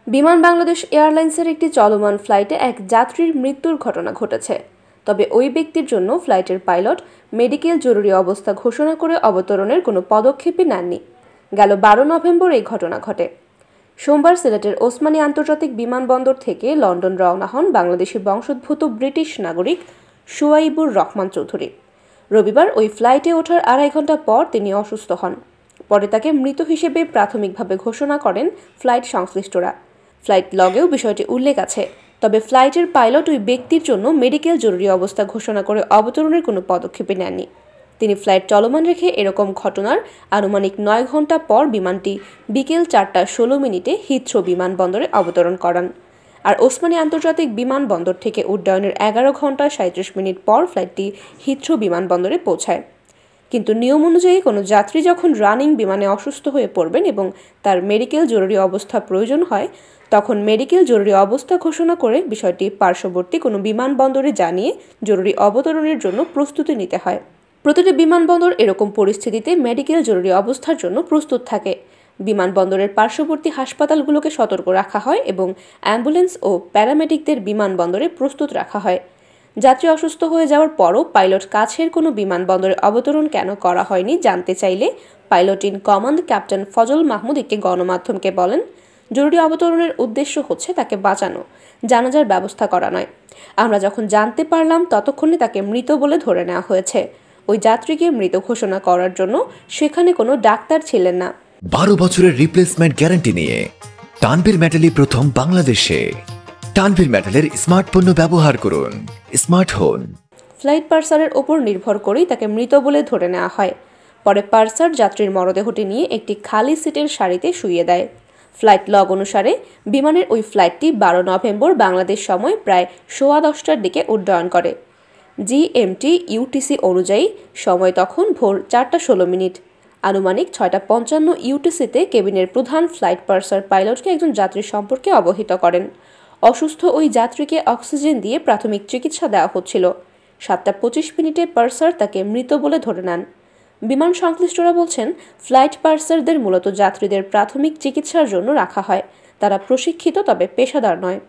বিমান বাংলাদেশ এয়ারলাইন্সের একটি চলমান ফ্লাইটে এক যাত্রীর মৃত্যুর ঘটনা ঘটেছে। তবে ওই ব্যক্তির জন্য ফ্লাইটের পাইলট মেডিকেল জরুরি অবস্থা ঘোষণা করে অবতরণের কোনো পদক্ষেপই নেননি। গেল 12 নভেম্বর এই ঘটনা ঘটে। সোমবার সিলেটের ওসমানী আন্তর্জাতিক বিমানবন্দর থেকে লন্ডন রওনা হন বাংলাদেশি বংশোদ্ভূত ব্রিটিশ নাগরিক সুয়াইবুর রহমান চৌধুরী। রবিবার ওই ফ্লাইটে ওঠার 2.5 ঘন্টা পর তিনি অসুস্থ হন। পরে তাকে মৃত হিসেবে প্রাথমিকভাবে ঘোষণা করেন ফ্লাইট সংশ্লিষ্টরা। ফ্লাইট লগেও বিষয়টি উল্লেখ আছে। তবে ফ্লাইটের পাইলট ওই ব্যক্তির জন্য মেডিকেল জরুরি অবস্থা ঘোষণা করে অবতরণের কোনো পদক্ষেপই নেননি। তিনি ফ্লাইট চলমান রেখে এরকম ঘটনার আনুমানিক 9 ঘন্টা পর বিমানটি বিকেল 4:16 হিথ্রো বিমানবন্দরে অবতরণ করান। আর ওসমানী আন্তর্জাতিক বিমানবন্দর থেকে উড্ডয়নের 11 ঘন্টা 37 মিনিট পর ফ্লাইটটি হিথ্রো বিমানবন্দরে পৌঁছায়। কিন্তু নিয়ম অনুযায়ী কোনো যাত্রী যখন রানিং বিমানে অসুস্থ হয়ে পড়বেন এবং তার মেডিকেল জরুরি অবস্থা প্রয়োজন হয়, তখন মেডিকেল জরুরি অবস্থা ঘোষণা করে বিষয়টি পার্শ্ববর্তী কোনো বিমানবন্দরে জানিয়ে জরুরি অবতরণের জন্য প্রস্তুতি নিতে হয়। প্রতিটি বিমানবন্দর এরকম পরিস্থিতিতে মেডিকেল জরুরি অবস্থার জন্য প্রস্তুত থাকে। বিমানবন্দরের পার্শ্ববর্তী হাসপাতালগুলোকে সতর্ক রাখা হয় এবং অ্যাম্বুলেন্স ও প্যারামেডিকদের বিমানবন্দরে প্রস্তুত রাখা হয়। যাত্রী অসুস্থ হয়ে যাওয়ার পরও পাইলট কাছের কোনো বিমানবন্দরে অবতরণ কেন করা হয়নি জানতে চাইলে pilot in command captain Fazal Mahmud একটি গণমাধ্যমকে বলেন, জরুরি অবতরণের উদ্দেশ্য হচ্ছে তাকে বাঁচানো, জানাজার ব্যবস্থা করা নয়। আমরা যখন জানতে পারলাম ততক্ষণে তাকে মৃত বলে ধরে নেওয়া হয়েছে। ওই যাত্রীকে মৃত ঘোষণা করার জন্য সেখানে কোনো ডাক্তার ছিলেন না। 12 বছরের রিপ্লেসমেন্ট গ্যারান্টি নিয়ে তানভীর মেটালি প্রথম বাংলাদেশে। তানভীর মেটালের স্মার্ট পণ্য ব্যবহার করুন, স্মার্ট হন। ফ্লাইট পার্সারের ওপর নির্ভর করেই তাকে মৃত বলে ধরে নেওয়া হয়। পরে পার্সার যাত্রীর মরদেহটি নিয়ে একটি খালি সিটের সারিতে শুইয়ে দেয়। ফ্লাইট লগ অনুসারে বিমানের ওই ফ্লাইটটি 12 নভেম্বর বাংলাদেশ সময় প্রায় 10:15টার দিকে উড্ডয়ন করে। GMT UTC অনুযায়ী সময় তখন ভোর 4:16। আনুমানিক 6:55 UTCতে কেবিনের প্রধান ফ্লাইট পার্সার পাইলটকে একজন যাত্রী সম্পর্কে অবহিত করেন। অসুস্থ ওই যাত্রীকে অক্সিজেন দিয়ে প্রাথমিক চিকিৎসা দেওয়া হচ্ছিল। 7:25 পার্সার তাকে মৃত বলে ধরে নেন। বিমান সংশ্লিষ্টরা বলছেন, ফ্লাইট পার্সারদের মূলত যাত্রীদের প্রাথমিক চিকিৎসার জন্য রাখা হয়। তারা প্রশিক্ষিত তবে পেশাদার নয়।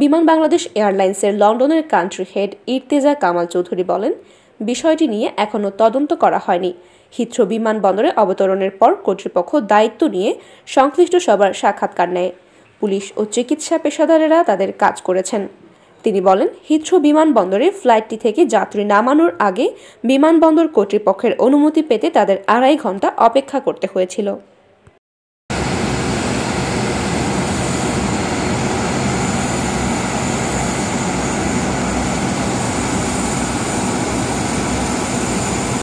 বিমান বাংলাদেশ এয়ারলাইন্সের লন্ডনের কান্ট্রি হেড ইর্তেজা কামাল চৌধুরী বলেন, বিষয়টি নিয়ে এখনও তদন্ত করা হয়নি। হিথ্রো বিমানবন্দরে অবতরণের পর কর্তৃপক্ষ দায়িত্ব নিয়ে সংশ্লিষ্ট সবার সাক্ষাৎকার নেয়। পুলিশ ও চিকিৎসা পেশাদারেরা তাদের কাজ করেছেন। তিনি বলেন, হিথ্রো বিমানবন্দরে ফ্লাইটটি থেকে যাত্রী নামানোর আগে বিমানবন্দর কর্তৃপক্ষের অনুমতি পেতে তাদের 2.5 ঘন্টা অপেক্ষা করতে হয়েছিল।